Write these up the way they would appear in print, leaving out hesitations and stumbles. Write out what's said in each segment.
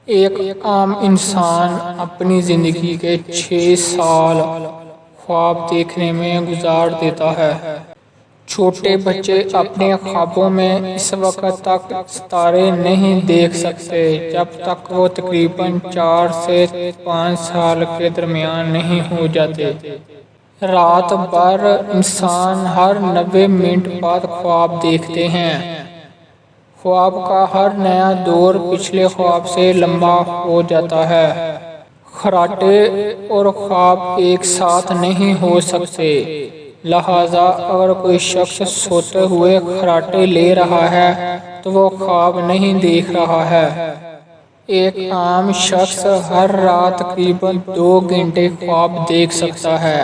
ایک عام انسان اپنی زندگی کے 6 سال خواب دیکھنے میں گزار دیتا ہے۔ چھوٹے بچے اپنے خوابوں میں اس وقت تک ستارے نہیں دیکھ سکتے جب تک وہ تقریباً 4 سے 5 سال کے درمیان نہیں ہو جاتے۔ رات بھر انسان ہر 90 منٹ بعد خواب دیکھتے ہیں۔ خواب کا ہر نیا دور پچھلے خواب سے لمبا ہو جاتا ہے۔ خراٹے اور خواب ایک ساتھ نہیں ہو سکتے، لہٰذا اگر کوئی شخص سوتے ہوئے خراٹے لے رہا ہے تو وہ خواب نہیں دیکھ رہا ہے۔ ایک عام شخص ہر رات تقریباً 2 گھنٹے خواب دیکھ سکتا ہے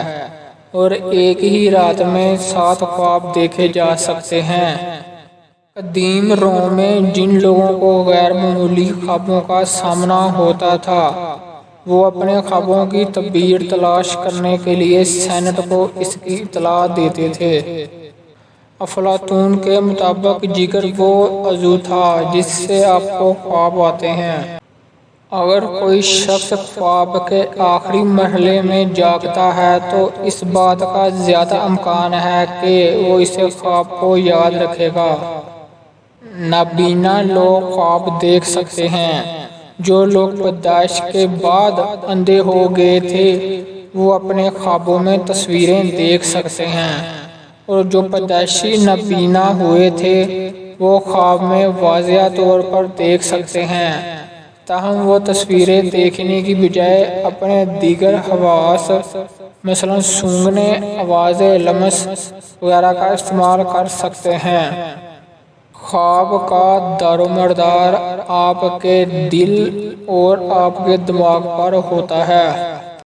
اور ایک ہی رات میں 7 خواب دیکھے جا سکتے ہیں۔ قدیم روم میں جن لوگوں کو غیر معمولی خوابوں کا سامنا ہوتا تھا وہ اپنے خوابوں کی تعبیر تلاش کرنے کے لیے سینٹ کو اس کی اطلاع دیتے تھے۔ افلاطون کے مطابق جگر وہ عضو تھا جس سے آپ کو خواب آتے ہیں۔ اگر کوئی شخص خواب کے آخری مرحلے میں جاگتا ہے تو اس بات کا زیادہ امکان ہے کہ وہ اس خواب کو یاد رکھے گا۔ نابینا لوگ خواب دیکھ سکتے ہیں۔ جو لوگ پیدائش کے بعد اندھے ہو گئے تھے وہ اپنے خوابوں میں تصویریں دیکھ سکتے ہیں، اور جو پیدائشی نابینا ہوئے تھے وہ خواب میں واضح طور پر دیکھ سکتے ہیں، تاہم وہ تصویریں دیکھنے کی بجائے اپنے دیگر حواس مثلاً سونگھنے، آوازیں، لمس وغیرہ کا استعمال کر سکتے ہیں۔ خواب کا دارومدار آپ کے دل اور آپ کے دماغ پر ہوتا ہے۔